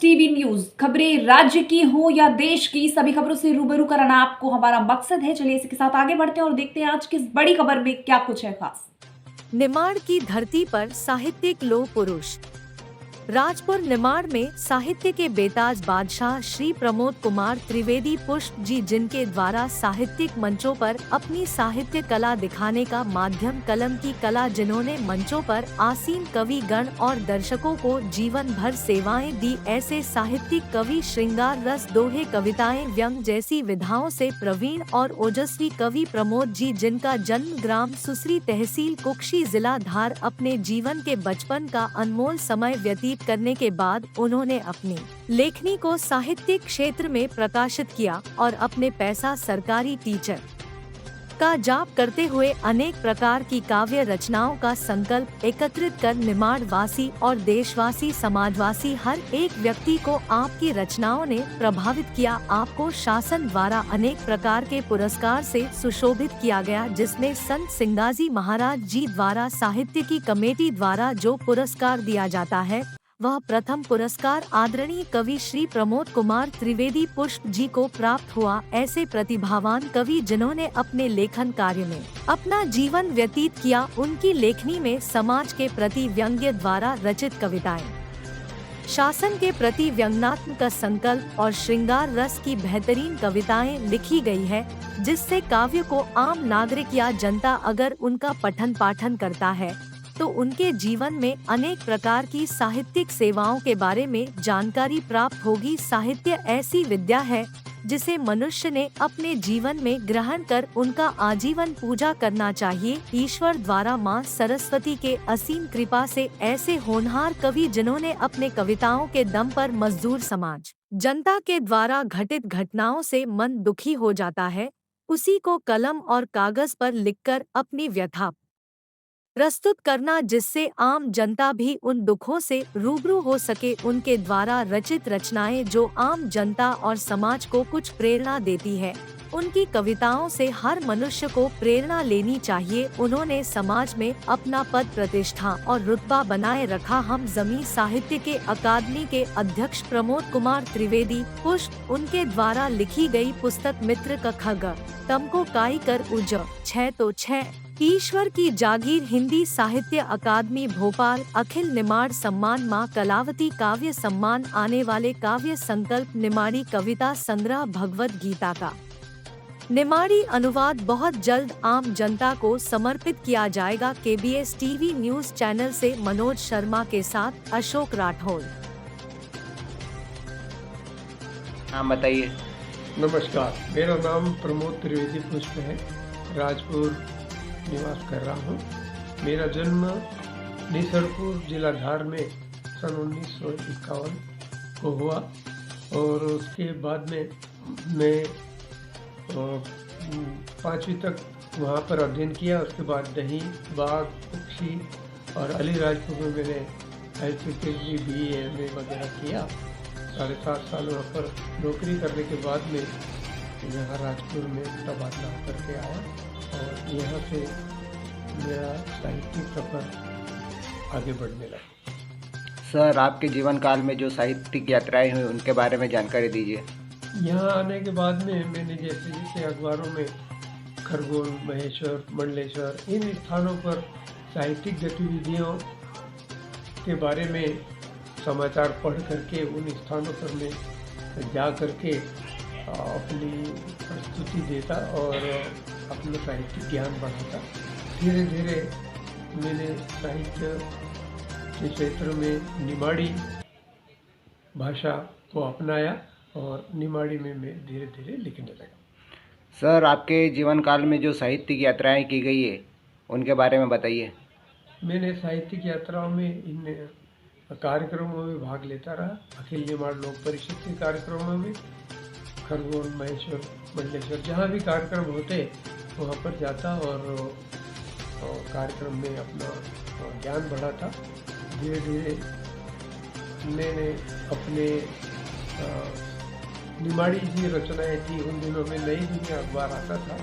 TV news खबरें राज्य की हो या देश की, सभी खबरों से रूबरू कराना आपको हमारा मकसद है। चलिए इसी के साथ आगे बढ़ते हैं और देखते हैं आज की इस बड़ी खबर में क्या कुछ है खास। निमाड़ की धरती पर साहित्यिक लोह पुरुष। राजपुर निमाड़ में साहित्य के बेताज बादशाह श्री प्रमोद कुमार त्रिवेदी पुष्प जी, जिनके द्वारा साहित्यिक मंचों पर अपनी साहित्य कला दिखाने का माध्यम कलम की कला, जिन्होंने मंचों पर आसीन कवि गण और दर्शकों को जीवन भर सेवाएं दी, ऐसे साहित्यिक कवि श्रृंगार रस, दोहे, कविताएं, व्यंग जैसी विधाओं से प्रवीण और ओजस्वी कवि प्रमोद जी, जिनका जन्म ग्राम सुसरी तहसील कुक्षी जिला धार, अपने जीवन के बचपन का अनमोल समय व्यतीत करने के बाद उन्होंने अपनी लेखनी को साहित्यिक क्षेत्र में प्रकाशित किया और अपने पैसा सरकारी टीचर का जाप करते हुए अनेक प्रकार की काव्य रचनाओं का संकल्प एकत्रित कर निमाड़ वासी और देशवासी समाजवासी हर एक व्यक्ति को आपकी रचनाओं ने प्रभावित किया। आपको शासन द्वारा अनेक प्रकार के पुरस्कार से सुशोभित किया गया, जिसमें संत सिंगाजी महाराज जी द्वारा साहित्य की कमेटी द्वारा जो पुरस्कार दिया जाता है, वह प्रथम पुरस्कार आदरणीय कवि श्री प्रमोद कुमार त्रिवेदी पुष्प जी को प्राप्त हुआ। ऐसे प्रतिभावान कवि जिन्होंने अपने लेखन कार्य में अपना जीवन व्यतीत किया, उनकी लेखनी में समाज के प्रति व्यंग्य द्वारा रचित कविताएं, शासन के प्रति व्यंग्यात्मक संकल्प और श्रृंगार रस की बेहतरीन कविताएं लिखी गई है, जिससे काव्य को आम नागरिक या जनता अगर उनका पठन पाठन करता है तो उनके जीवन में अनेक प्रकार की साहित्यिक सेवाओं के बारे में जानकारी प्राप्त होगी। साहित्य ऐसी विद्या है जिसे मनुष्य ने अपने जीवन में ग्रहण कर उनका आजीवन पूजा करना चाहिए। ईश्वर द्वारा माँ सरस्वती के असीम कृपा से ऐसे होनहार कवि, जिन्होंने अपने कविताओं के दम पर मजदूर समाज जनता के द्वारा घटित घटनाओं से मन दुखी हो जाता है, उसी को कलम और कागज पर लिखकर अपनी व्यथा प्रस्तुत करना, जिससे आम जनता भी उन दुखों से रूबरू हो सके। उनके द्वारा रचित रचनाएं जो आम जनता और समाज को कुछ प्रेरणा देती है, उनकी कविताओं से हर मनुष्य को प्रेरणा लेनी चाहिए। उन्होंने समाज में अपना पद प्रतिष्ठा और रुतबा बनाए रखा। हम जमी साहित्य के अकादमी के अध्यक्ष प्रमोद कुमार त्रिवेदी पुष्प, उनके द्वारा लिखी गई पुस्तक मित्र का खग तमको काई कर उज 6 तो 6, ईश्वर की जागीर, हिंदी साहित्य अकादमी भोपाल, अखिल निमाड़ सम्मान, माँ कलावती काव्य सम्मान, आने वाले काव्य संकल्प निमाड़ी कविता संग्रह, भगवत गीता का निमाड़ी अनुवाद बहुत जल्द आम जनता को समर्पित किया जाएगा। केबीएस टीवी न्यूज चैनल से मनोज शर्मा के साथ अशोक राठौड़। नाम बताइए। नमस्कार, मेरा नाम प्रमोद त्रिवेदी पुष्प है। राजपुर निवास कर रहा हूँ। मेरा जन्म निसरपुर जिला धार में सन 1951 को हुआ और उसके बाद में मैं 5वीं तक वहाँ पर अध्ययन किया। उसके बाद दही, बाग, कुक्षी और अलीराजपुर में मैंने हाई सेकेंडरी BA MA वगैरह किया। 7.5 साल वहाँ पर नौकरी करने के बाद में यहाँ राजपुर में तबादला करके आया और यहाँ से मेरा साहित्यिक सफर आगे बढ़ने लगा। सर, आपके जीवन काल में जो साहित्यिक यात्राएं हुई उनके बारे में जानकारी दीजिए। यहाँ आने के बाद में मैंने जैसे जैसे अखबारों में खरगोन, महेश्वर, मंडलेश्वर, इन स्थानों पर साहित्यिक गतिविधियों के बारे में समाचार पढ़ करके उन स्थानों पर मैं जा करके अपनी प्रस्तुति देता और अपना साहित्यिक ज्ञान बढ़ाता। धीरे धीरे मैंने साहित्य के क्षेत्र में निमाड़ी भाषा को अपनाया और निमाड़ी में मैं धीरे धीरे लिखने लगा। सर, आपके जीवन काल में जो साहित्यिक यात्राएं की गई है उनके बारे में बताइए। मैंने साहित्यिक यात्राओं में इन कार्यक्रमों में भाग लेता रहा। अखिल निमाड़ लोक परिषद के कार्यक्रमों में, खरगोन, महेश्वर, मंडलेश्वर, जहाँ भी कार्यक्रम होते वहाँ पर जाता और कार्यक्रम में अपना ज्ञान बढ़ाता। धीरे धीरे मैंने अपने निमाड़ी जी रचनाएं थी, उन दिनों में नई दुनिया अखबार आता था,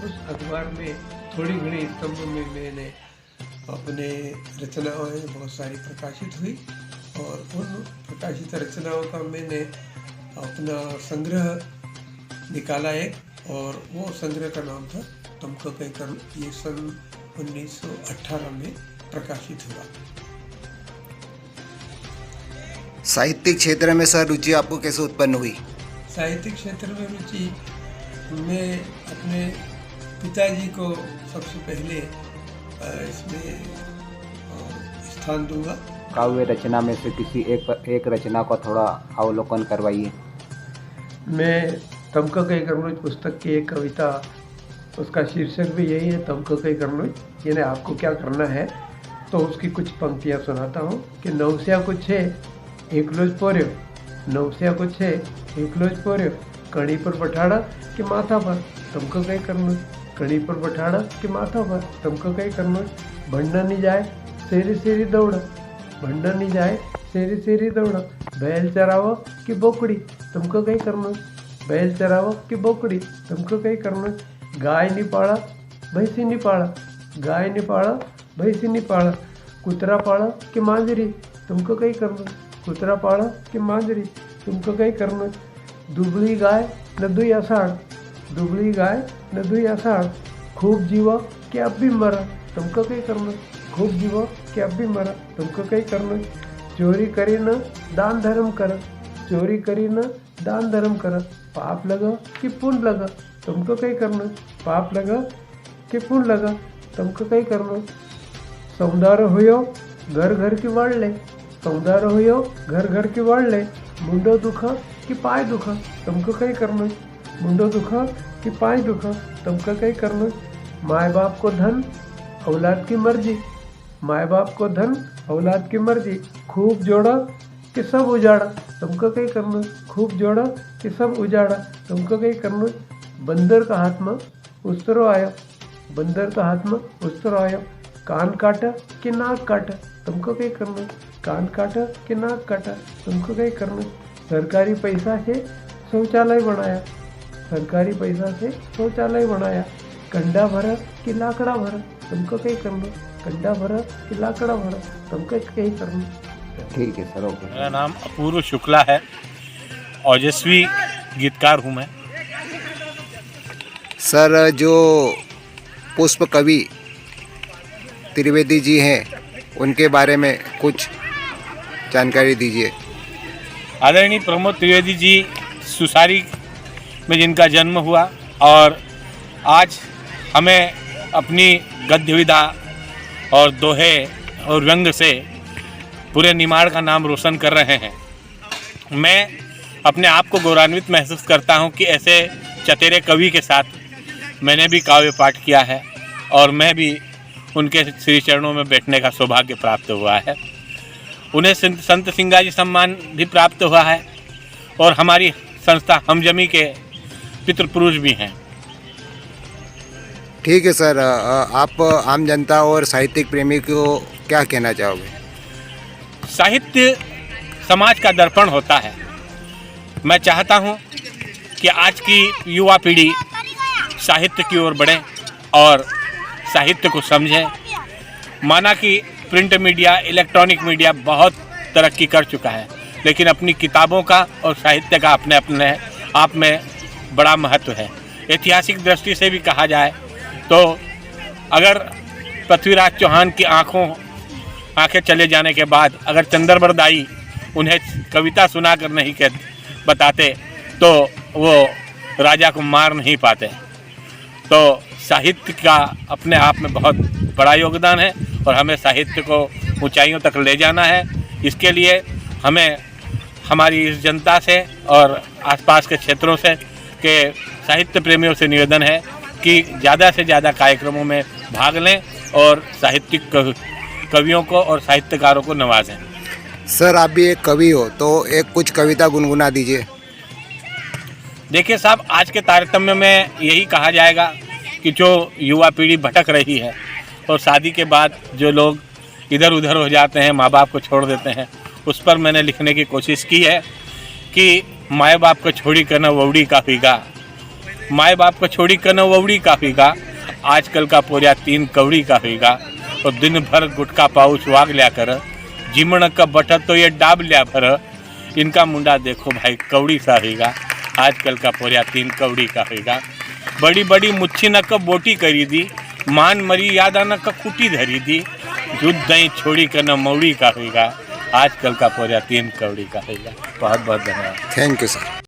उस अखबार में थोड़ी घड़ी स्तंभ में मैंने अपने रचनाएं बहुत सारी प्रकाशित हुई और उन प्रकाशित रचनाओं का मैंने अपना संग्रह निकाला एक, और वो संग्रह का नाम था तुमको कई कर्म। ये सन 1918 में प्रकाशित हुआ। साहित्यिक क्षेत्र में सर रुचि आपको कैसे उत्पन्न हुई? साहित्यिक क्षेत्र में रुचि मैं अपने पिताजी को सबसे पहले इसमें स्थान दूंगा। काव्य रचना में से किसी एक रचना का थोड़ा अवलोकन करवाइए। मैं तुमको कई कर्म पुस्तक की एक कविता, उसका शीर्षक भी यही है, तुमको कई कर्म, यानी आपको क्या करना है। तो उसकी कुछ पंक्तियाँ सुनाता हूँ कि नवस्या को छे एकलोज पोर्यो, नवस्या को छे एकलोज पोर्यो, कड़ी पर बैठाड़ा कि माथा पर तुमको कई करना, कड़ी पर बैठाड़ा कि माथा पर तुमको कई करना, भंडा नहीं जाए सेरी सेरी दौड़ा, भंडा नहीं जाए सेरी सेरी दौड़ा, बैल चरावो कि बोकड़ी तुमको कई करना, बैल चरावो कि बोकड़ी तुमको कई करना, गाय नहीं पाड़ा भैंसी नहीं पाड़ा, गाय नहीं पाड़ा भैंसी नहीं पाड़ा, कुतरा पाड़ा कि मांजरी तुमको कई करना, कुतरा पाड़ा कि मांजरी तुमको कई करना, दुबली गाय न दुई आषाढ़, दुबली गाय न दुई आषाढ़, खूब जीवा कि अब भी मरा तुमको कई करना, खूब जीवा कि अब भी मरा तुमको कई करना, चोरी करी न दान धर्म कर, चोरी करी न दान धर्म कर, पाप लगा कि पुण्य लगा तुमको कई करना, पाप लगा कि पुण्य लगा तुमको कई करना, सौंदर्य हुयो घर घर की वाड़ ले, सौंदर्य हुयो घर घर की वाड़ ले, मुंडो दुखा कि पाय दुखा तुमको कई करना, मुंडो दुखा कि पाय दुखा तुमको कई करना, माए बाप को धन औलाद की मर्जी, माए बाप को धन औलाद की मर्जी, खूब जोड़ा कि सब उजाड़ा तुमको कई करना, खूब जोड़ा कि सब उजाड़ा तुमको कई करना, बंदर का हाथ में उस्तरो आयो, बंदर का हाथ में उस्तरो आयो, कान काटा कि नाक काटा तुमको कई करना, कान काटा कि नाक काटा तुमको कई करना, सरकारी पैसा से शौचालय बनाया, सरकारी पैसा से शौचालय बनाया, कंडा भरा कि लाकड़ा भरा तुमको कई करना, कंडा भरा कि लाकड़ा भरा तुमको कई करना। ठीक है सर, ओके। मेरा नाम अपूर्व शुक्ला है, ओजस्वी गीतकार हूँ मैं। सर, जो पुष्प कवि त्रिवेदी जी हैं उनके बारे में कुछ जानकारी दीजिए। आदरणीय प्रमोद त्रिवेदी जी सुसारी में जिनका जन्म हुआ, और आज हमें अपनी गद्य विधा और दोहे और व्यंग से पूरे निमाड़ का नाम रोशन कर रहे हैं। मैं अपने आप को गौरवान्वित महसूस करता हूं कि ऐसे चतेरे कवि के साथ मैंने भी काव्य पाठ किया है, और मैं भी उनके श्री चरणों में बैठने का सौभाग्य प्राप्त हुआ है। उन्हें संत सिंगाजी सम्मान भी प्राप्त हुआ है, और हमारी संस्था हमजमी के पितृपुरुष भी हैं। ठीक है सर, आप आम जनता और साहित्यिक प्रेमी को क्या कहना चाहोगे? साहित्य समाज का दर्पण होता है। मैं चाहता हूं कि आज की युवा पीढ़ी साहित्य की ओर बढ़े और साहित्य को समझे। माना कि प्रिंट मीडिया, इलेक्ट्रॉनिक मीडिया बहुत तरक्की कर चुका है, लेकिन अपनी किताबों का और साहित्य का अपने अपने आप में बड़ा महत्व है। ऐतिहासिक दृष्टि से भी कहा जाए तो अगर पृथ्वीराज चौहान की आंखें चले जाने के बाद अगर चंद्रबरदाई उन्हें कविता सुनाकर नहीं बताते तो वो राजा को मार नहीं पाते। तो साहित्य का अपने आप में बहुत बड़ा योगदान है, और हमें साहित्य को ऊंचाइयों तक ले जाना है। इसके लिए हमें हमारी इस जनता से और आसपास के क्षेत्रों से के साहित्य प्रेमियों से निवेदन है कि ज़्यादा से ज़्यादा कार्यक्रमों में भाग लें और साहित्यिक कवियों को और साहित्यकारों को नवाजें। सर, आप भी एक कवि हो तो एक कुछ कविता गुनगुना दीजिए। देखिए साहब, आज के तारतम्य में यही कहा जाएगा कि जो युवा पीढ़ी भटक रही है और शादी के बाद जो लोग इधर उधर हो जाते हैं, माँ बाप को छोड़ देते हैं, उस पर मैंने लिखने की कोशिश की है कि माए बाप को छोड़ी करना वौड़ी काफ़ी गा, माए बाप को छोड़ी करना वौड़ी काफ़ी गा, आजकल का पोरिया 3 कौड़ी काफ़ी गा, और दिन भर गुटखा पाउच वाग लिया कर, जिमण का बटा तो ये डाब लिया भर इनका मुंडा देखो भाई कौड़ी सा होगा आजकल का पोरिया 3 कौड़ी का होगा बड़ी बड़ी मुच्छी न का बोटी करी दी मान मरी याद आना का कुटी धरी दी दूध दही छोड़ी का न मौड़ी का होगा आजकल का पोरिया 3 कौड़ी का होगा। बहुत बहुत धन्यवाद। Thank you sir.